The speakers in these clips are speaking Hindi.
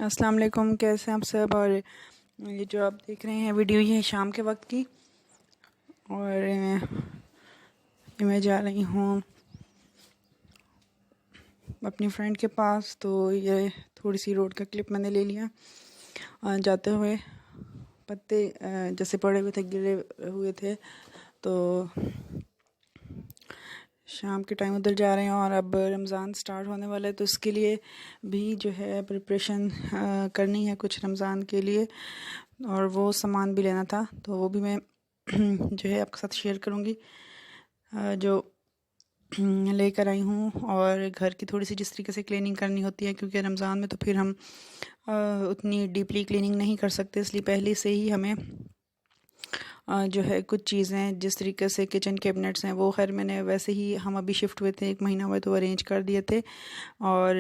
अस्सलाम वालेकुम, कैसे हैं आप सब। और ये जो आप देख रहे हैं वीडियो, ये है शाम के वक्त की। और मैं जा रही हूँ अपनी फ्रेंड के पास। तो ये थोड़ी सी रोड का क्लिप मैंने ले लिया। जाते हुए पत्ते जैसे पड़े हुए थे, गिरे हुए थे। तो शाम के टाइम उधर जा रहे हैं और अब रमज़ान स्टार्ट होने वाला है, तो इसके लिए भी जो है प्रिपरेशन करनी है कुछ रमज़ान के लिए। और वो सामान भी लेना था, तो वो भी मैं जो है आपके साथ शेयर करूँगी जो लेकर आई हूँ। और घर की थोड़ी सी जिस तरीके से क्लीनिंग करनी होती है, क्योंकि रमज़ान में तो फिर हम उतनी डीपली क्लीनिंग नहीं कर सकते, इसलिए पहले से ही हमें जो है कुछ चीज़ें जिस तरीके से किचन कैबिनेट्स हैं, वो खैर मैंने वैसे ही, हम अभी शिफ्ट हुए थे 1 महीना हुआ तो अरेंज कर दिए थे। और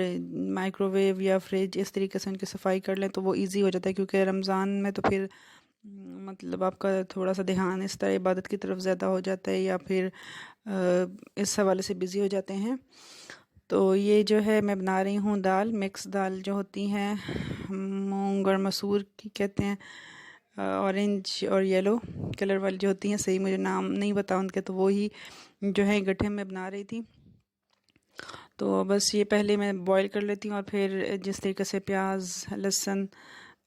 माइक्रोवेव या फ्रिज इस तरीके से उनकी सफाई कर लें तो वो इजी हो जाता है, क्योंकि रमज़ान में तो फिर मतलब आपका थोड़ा सा ध्यान इस तरह इबादत की तरफ ज़्यादा हो जाता है, या फिर इस हवाले से बिज़ी हो जाते हैं। तो ये जो है मैं बना रही हूँ दाल, मिक्स दाल जो होती हैं मूंग और मसूर की कहते हैं, ऑरेंज और येलो कलर वाली जो होती हैं, सही मुझे नाम नहीं पता उनके, तो वो ही जो है गट्ठे में बना रही थी। तो बस ये पहले मैं बॉईल कर लेती हूँ और फिर जिस तरीके से प्याज, लहसुन,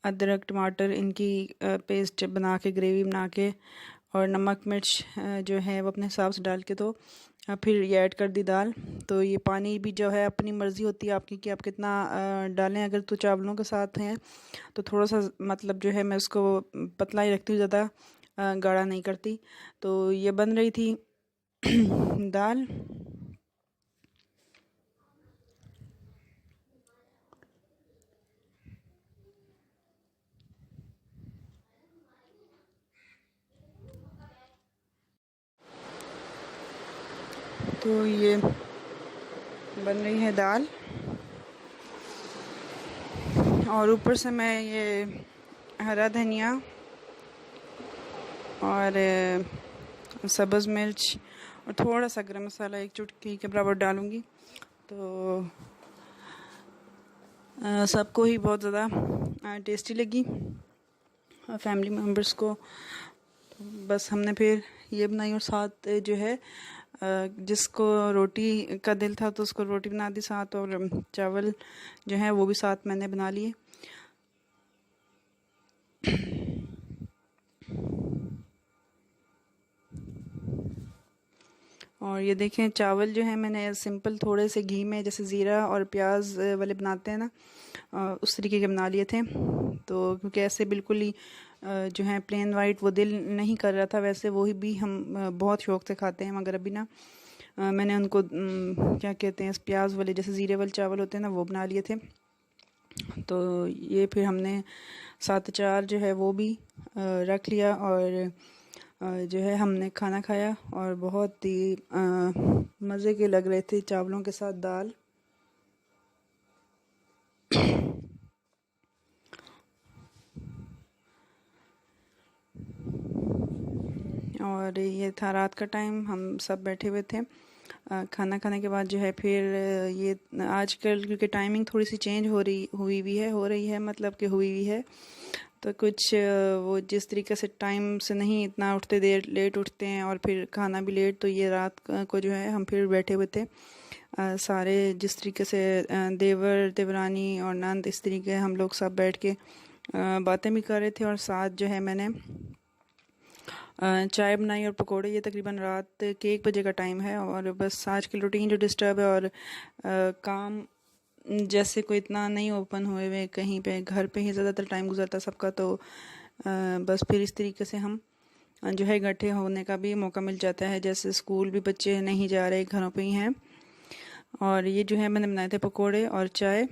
अदरक, टमाटर इनकी पेस्ट बना के, ग्रेवी बना के, और नमक मिर्च जो है वो अपने हिसाब से डाल के, तो फिर ये ऐड कर दी दाल। तो ये पानी भी जो है अपनी मर्ज़ी होती है आपकी कि आप कितना डालें। अगर तो चावलों के साथ हैं तो थोड़ा सा मतलब जो है मैं उसको पतला ही रखती हूँ, ज़्यादा गाढ़ा नहीं करती। तो ये बन रही थी दाल। तो ये बन रही है दाल, और ऊपर से मैं ये हरा धनिया और सब्ज़ मिर्च और थोड़ा सा गरम मसाला 1 चुटकी के बराबर डालूँगी। तो सबको ही बहुत ज़्यादा टेस्टी लगी, फैमिली मेम्बर्स को। बस हमने फिर ये बनाई, और साथ जो है जिसको रोटी का दिल था तो उसको रोटी बना दी साथ, और चावल जो है वो भी साथ मैंने बना लिए। और ये देखें, चावल जो है मैंने सिंपल थोड़े से घी में, जैसे ज़ीरा और प्याज वाले बनाते हैं ना, उस तरीके के बना लिए थे। तो क्योंकि ऐसे बिल्कुल ही जो है प्लेन वाइट वो दिल नहीं कर रहा था, वैसे वो ही भी हम बहुत शौक से खाते हैं, मगर अभी ना मैंने उनको क्या कहते हैं, प्याज वाले जैसे ज़ीरे वाले चावल होते हैं ना, वो बना लिए थे। तो ये फिर हमने साथ अचार जो है वो भी रख लिया, और जो है हमने खाना खाया, और बहुत ही मज़े के लग रहे थे चावलों के साथ दाल। और ये था रात का टाइम, हम सब बैठे हुए थे। खाना खाने के बाद जो है फिर ये आजकल क्योंकि टाइमिंग थोड़ी सी चेंज हो रही है, मतलब कि हुई हुई है। तो कुछ वो जिस तरीके से टाइम से नहीं इतना उठते, देर लेट उठते हैं और फिर खाना भी लेट। तो ये रात को जो है हम फिर बैठे हुए थे सारे, जिस तरीके से देवर देवरानी और नंद, इस तरीके हम लोग सब बैठ के बातें भी कर रहे थे। और साथ जो है मैंने चाय बनाई और पकोड़े। ये तकरीबन रात के 1 बजे का टाइम है, और बस आज की रूटीन जो डिस्टर्ब है, और काम जैसे कोई इतना नहीं ओपन हुए हुए कहीं पे, घर पे ही ज़्यादातर टाइम गुजरता सबका। तो बस फिर इस तरीके से हम जो है इकट्ठे होने का भी मौका मिल जाता है, जैसे स्कूल भी बच्चे नहीं जा रहे, घरों पे ही हैं। और ये जो है मैंने बनाए थे पकोड़े और चाय।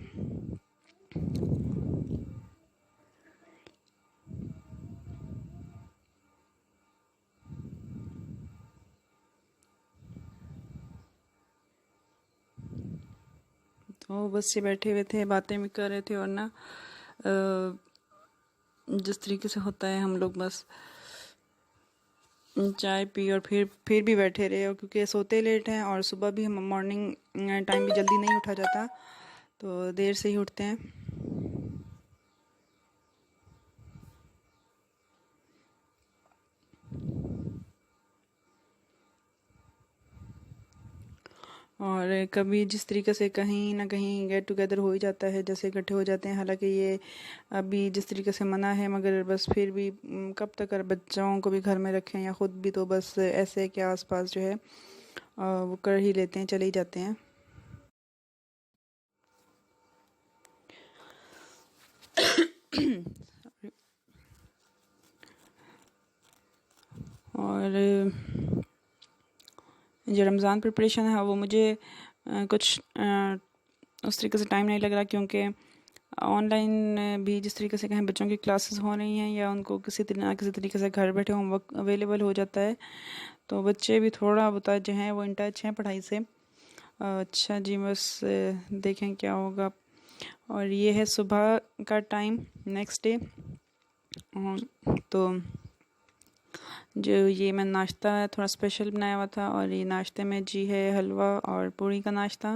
तो बस ये बैठे हुए थे, बातें भी कर रहे थे, और ना जिस तरीके से होता है हम लोग बस चाय पी और फिर भी बैठे रहे। और क्योंकि सोते लेट हैं और सुबह भी हम मॉर्निंग टाइम भी जल्दी नहीं उठा जाता, तो देर से ही उठते हैं। और कभी जिस तरीके से कहीं ना कहीं गेट टुगेदर हो ही जाता है, जैसे इकट्ठे हो जाते हैं। हालांकि ये अभी जिस तरीके से मना है, मगर बस फिर भी कब तक अगर बच्चों को भी घर में रखें या ख़ुद भी, तो बस ऐसे के आसपास जो है वो कर ही लेते हैं, चले ही जाते हैं। और जो रमज़ान प्रिपरेशन है वो मुझे कुछ उस तरीके से टाइम नहीं लग रहा, क्योंकि ऑनलाइन भी जिस तरीके से कहीं बच्चों की क्लासेस हो रही हैं या उनको किसी तरीके से घर बैठे होमवर्क अवेलेबल हो जाता है, तो बच्चे भी थोड़ा बहुत जो हैं वो इन टच हैं पढ़ाई से। अच्छा जी, बस देखें क्या होगा। और ये है सुबह का टाइम नेक्स्ट डे। तो जो ये मैं नाश्ता थोड़ा स्पेशल बनाया हुआ था, और ये नाश्ते में जी है हलवा और पूरी का नाश्ता।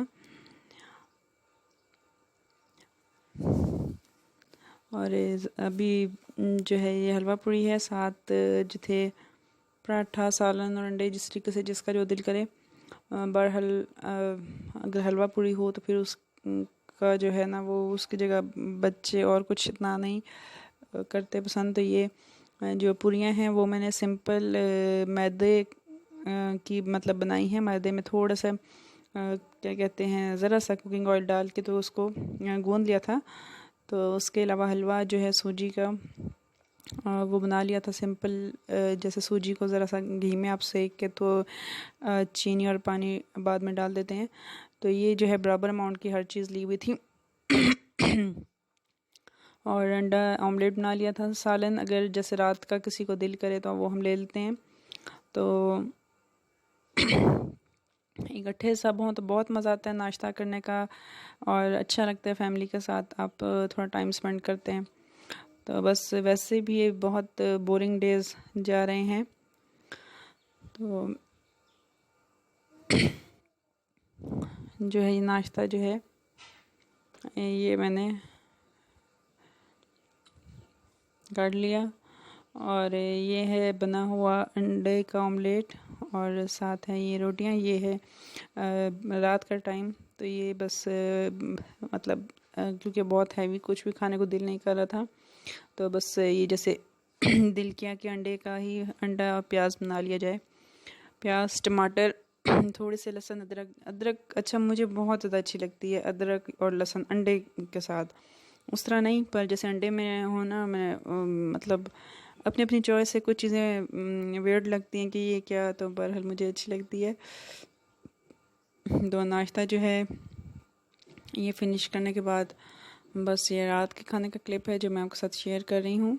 और अभी जो है ये हलवा पूरी है, साथ जो थे पराठा, सालन और अंडे, जिस तरीके से जिसका जो दिल करे। बहरहाल अगर हलवा पूरी हो तो फिर उसका जो है ना, वो उसकी जगह बच्चे और कुछ इतना नहीं करते पसंद। तो ये जो पूरियाँ हैं वो मैंने सिंपल मैदे की मतलब बनाई है। मैदे में थोड़ा सा क्या कहते हैं, ज़रा सा कुकिंग ऑयल डाल के तो उसको गूंद लिया था। तो उसके अलावा हलवा जो है सूजी का वो बना लिया था सिंपल। जैसे सूजी को ज़रा सा घी में आप सेक के तो चीनी और पानी बाद में डाल देते हैं। तो ये जो है बराबर अमाउंट की हर चीज़ ली हुई थी। और अंडा ऑमलेट बना लिया था। सालन अगर जैसे रात का किसी को दिल करे तो वो हम ले लेते हैं। तो इकट्ठे सब हों तो बहुत मज़ा आता है नाश्ता करने का, और अच्छा लगता है फैमिली के साथ आप थोड़ा टाइम स्पेंड करते हैं। तो बस वैसे भी ये बहुत बोरिंग डेज़ जा रहे हैं। तो जो है ये नाश्ता जो है ये मैंने काट लिया, और ये है बना हुआ अंडे का ऑमलेट, और साथ है ये रोटियां। ये है रात का टाइम, तो ये बस मतलब क्योंकि बहुत हैवी कुछ भी खाने को दिल नहीं कर रहा था, तो बस ये जैसे दिल किया कि अंडे का ही अंडा और प्याज बना लिया जाए। प्याज, टमाटर, थोड़े से लहसुन, अदरक। अदरक अच्छा मुझे बहुत ज़्यादा अच्छी लगती है, अदरक और लहसुन अंडे के साथ। उस तरह नहीं, पर जैसे अंडे में हो ना, मैं मतलब अपनी अपनी चॉइस से कुछ चीज़ें वियर्ड लगती हैं कि ये क्या, तो बहरहाल मुझे अच्छी लगती है। तो नाश्ता जो है ये फिनिश करने के बाद बस ये रात के खाने का क्लिप है जो मैं आपके साथ शेयर कर रही हूँ।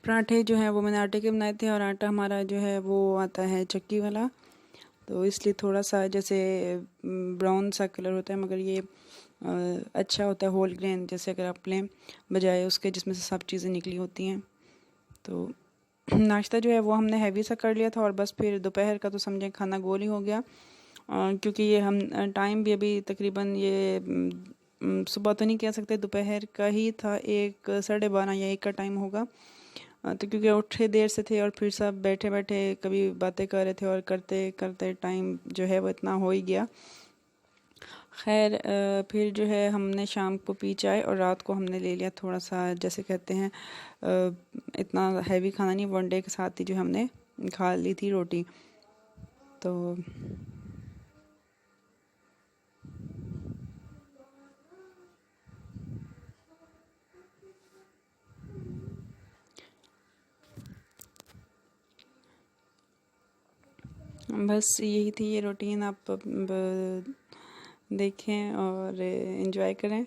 पराठे जो है वो मैंने आटे के बनाए थे, और आटा हमारा जो है वो आता है चक्की वाला, तो इसलिए थोड़ा सा जैसे ब्राउन सा कलर होता है, मगर ये अच्छा होता है होल ग्रेन, जैसे अगर आप लें बजाय उसके जिसमें से सब चीज़ें निकली होती हैं। तो नाश्ता जो है वो हमने हैवी सा कर लिया था, और बस फिर दोपहर का तो समझें खाना गोल ही हो गया, क्योंकि ये हम टाइम भी अभी तकरीबन ये सुबह तो नहीं कह सकते, दोपहर का ही था, 1, 12:30 या 1 का टाइम होगा। तो क्योंकि उठे देर से थे और फिर सब बैठे बैठे कभी बातें कर रहे थे, और करते करते टाइम जो है वो इतना हो ही गया। खैर फिर जो है हमने शाम को पी चाय, और रात को हमने ले लिया थोड़ा सा, जैसे कहते हैं इतना हैवी खाना नहीं, वनडे के साथ ही जो हमने खा ली थी रोटी। तो बस यही थी ये रूटीन, आप देखें और एंजॉय करें।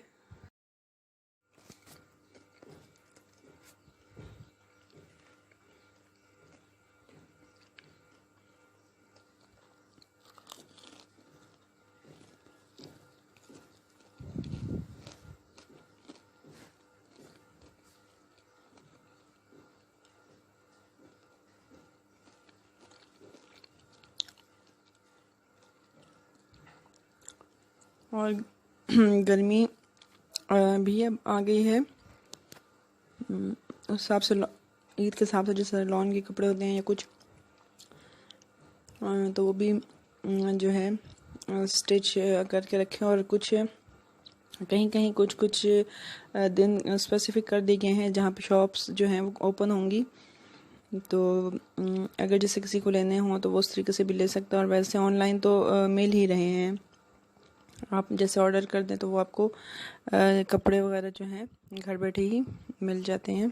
और गर्मी भी अब आ गई है। उस हिसाब से ईद के हिसाब से जैसे लॉन के कपड़े होते हैं या कुछ, तो वो भी जो है स्टिच करके रखें। और कुछ कहीं कहीं कुछ दिन स्पेसिफिक कर दिए गए हैं जहाँ पे शॉप्स जो हैं वो ओपन होंगी। तो अगर जैसे किसी को लेने हों तो वो उस तरीके से भी ले सकता है। और वैसे ऑनलाइन तो मिल ही रहे हैं, आप जैसे ऑर्डर कर दें तो वो आपको कपड़े वगैरह जो हैं घर बैठे ही मिल जाते हैं।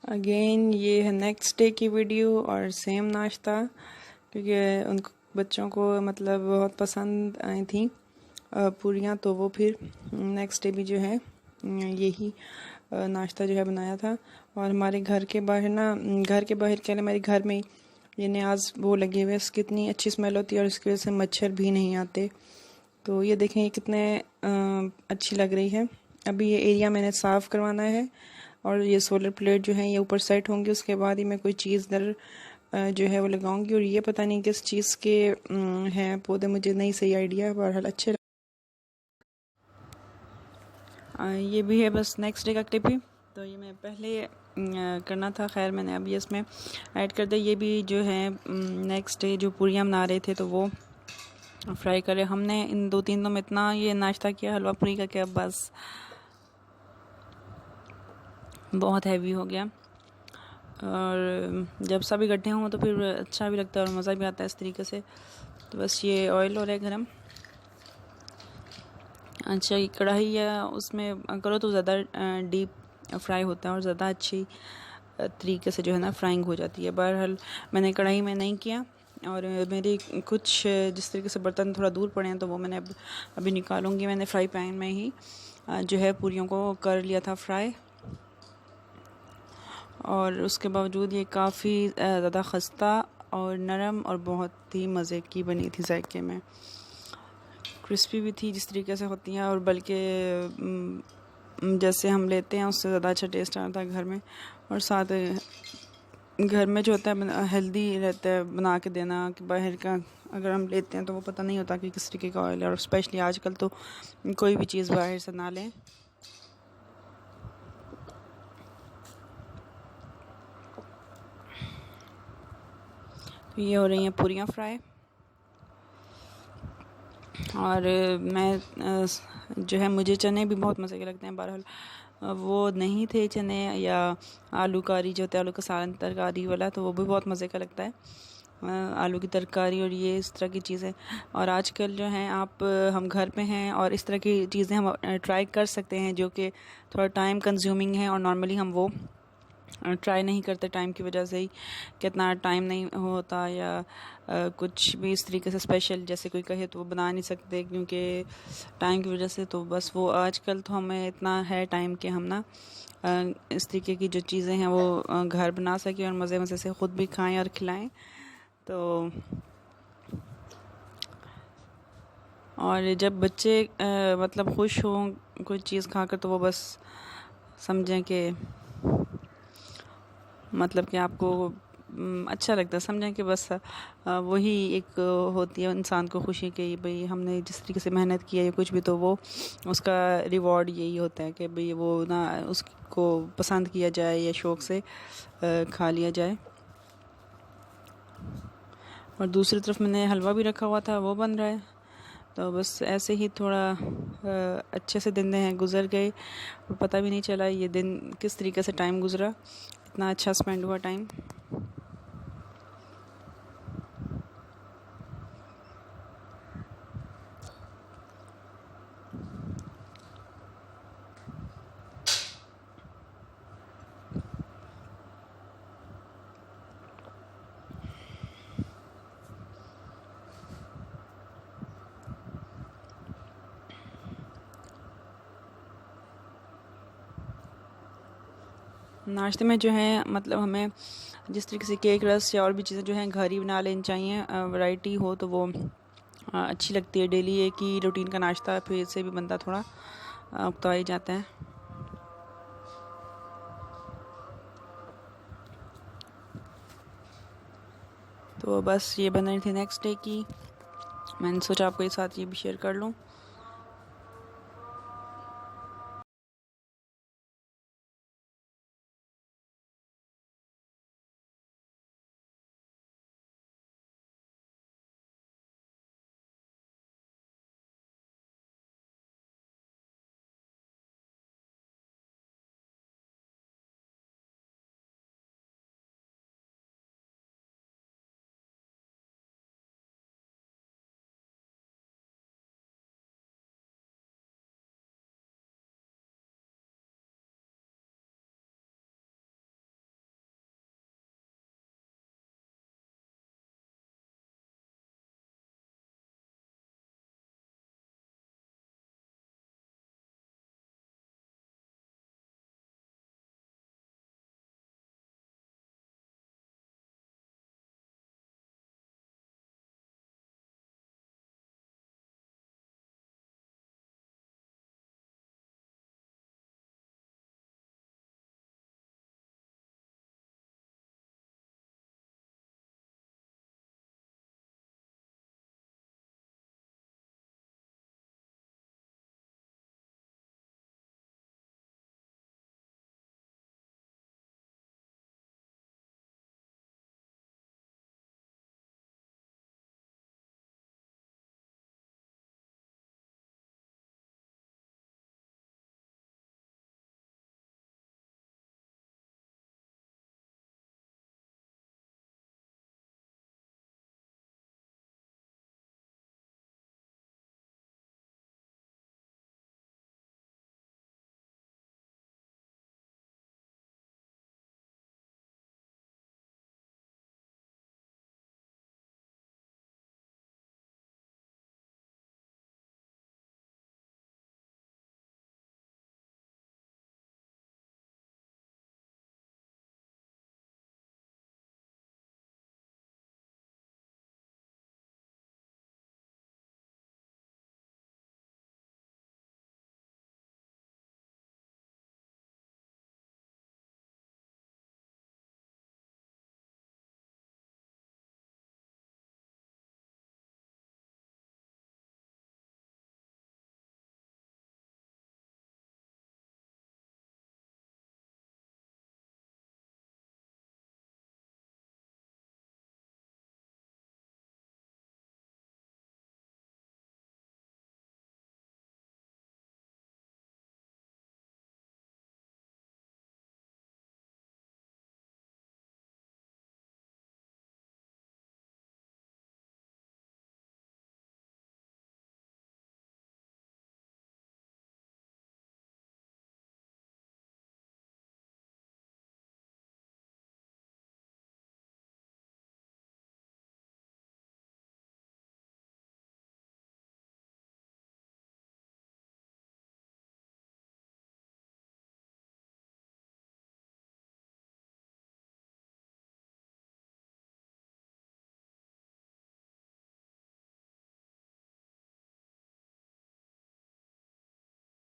अगेन ये है नेक्स्ट डे की वीडियो और सेम नाश्ता, क्योंकि उनको बच्चों को मतलब बहुत पसंद आई थी पूरियाँ, तो वो फिर नेक्स्ट डे भी जो है यही नाश्ता जो है बनाया था। और हमारे घर के बाहर ना, घर के बाहर क्या, हमारे घर में ये न्याज वो लगे हुए, कितनी अच्छी स्मेल होती है और इसकी वजह से मच्छर भी नहीं आते। तो ये देखें ये कितने अच्छी लग रही है। अभी ये एरिया मैंने साफ़ करवाना है और ये सोलर प्लेट जो है ये ऊपर सेट होंगी, उसके बाद ही मैं कोई चीज़ दर जो है वो लगाऊंगी। और ये पता नहीं किस चीज़ के हैं पौधे, मुझे नहीं सही आइडिया, बहरहाल अच्छे। ये भी है बस नेक्स्ट डे का क्लिप ही, तो ये मैं पहले करना था, खैर मैंने अभी इसमें ऐड कर दिया। ये भी जो है नेक्स्ट डे जो पूरियाँ बना रहे थे तो वो फ्राई करे। हमने इन 2-3 दिनों में इतना ये नाश्ता किया हलवा पूरी का, क्या बस बहुत हैवी हो गया। और जब सब इकट्ठे हों तो फिर अच्छा भी लगता है और मज़ा भी आता है इस तरीके से। तो बस ये ऑयल हो रहा है गरम। अच्छा, ये कढ़ाई है उसमें करो तो ज़्यादा डीप फ्राई होता है और ज़्यादा अच्छी तरीके से जो है ना फ्राइंग हो जाती है। बहरहाल मैंने कढ़ाई में नहीं किया और मेरे कुछ जिस तरीके से बर्तन थोड़ा दूर पड़े हैं तो वो मैंने अभी निकालूंगी। मैंने फ्राई पैन में ही जो है पूरियों को कर लिया था फ्राई, और उसके बावजूद ये काफ़ी ज़्यादा खस्ता और नरम और बहुत ही मज़े की बनी थी, जायके में क्रिस्पी भी थी जिस तरीके से होती हैं, और बल्कि जैसे हम लेते हैं उससे ज़्यादा अच्छा टेस्ट आता है घर में। और साथ घर में जो होता है हेल्दी रहता है बना के देना, कि बाहर का अगर हम लेते हैं तो वो पता नहीं होता कि किस तरीके का ऑयल है। और स्पेशली आजकल तो कोई भी चीज़ बाहर से ना लें। तो ये हो रही हैं पूरियाँ फ्राई, और मैं जो है मुझे चने भी बहुत मज़े के लगते हैं। बहरहाल वो नहीं थे चने, या आलू कारी जो होता है, आलू का सालन तरकारी वाला, तो वो भी बहुत मज़े का लगता है। आलू की तरकारी और ये इस तरह की चीज़ें। और आजकल जो हैं आप हम घर पे हैं और इस तरह की चीज़ें हम ट्राई कर सकते हैं जो कि थोड़ा टाइम कंज्यूमिंग है, और नॉर्मली हम वो ट्राई नहीं करते टाइम की वजह से ही, कितना टाइम नहीं होता, या कुछ भी इस तरीके से स्पेशल जैसे कोई कहे तो वो बना नहीं सकते क्योंकि टाइम की वजह से। तो बस वो आजकल तो हमें इतना है टाइम कि हम ना इस तरीके की जो चीज़ें हैं वो घर बना सकें और मज़े मज़े से ख़ुद भी खाएं और खिलाएं। तो और जब बच्चे मतलब खुश हों कोई चीज़ खाकर तो वो बस समझें कि मतलब कि आपको अच्छा लगता है, समझें कि बस वही एक होती है इंसान को खुशी कि भाई हमने जिस तरीके से मेहनत की है या कुछ भी, तो वो उसका रिवॉर्ड यही होता है कि भाई वो ना उसको पसंद किया जाए या शौक़ से खा लिया जाए। और दूसरी तरफ मैंने हलवा भी रखा हुआ था, वो बन रहा है। तो बस ऐसे ही थोड़ा अच्छे से दिन हैं गुज़र गए और पता भी नहीं चला ये दिन किस तरीके से टाइम गुज़रा, इतना अच्छा स्पेंड हुआ टाइम। नाश्ते में जो है मतलब हमें जिस तरीके से केक रस या और भी चीज़ें जो हैं घर ही बना लेनी चाहिए, वैरायटी हो तो वो अच्छी लगती है। डेली एक ही रूटीन का नाश्ता फिर से भी बंदा थोड़ा तो आ ही जाते हैं। तो बस ये बन रही थी नेक्स्ट डे की। मैंने सोचा आपको ये साथ ये भी शेयर कर लूँ।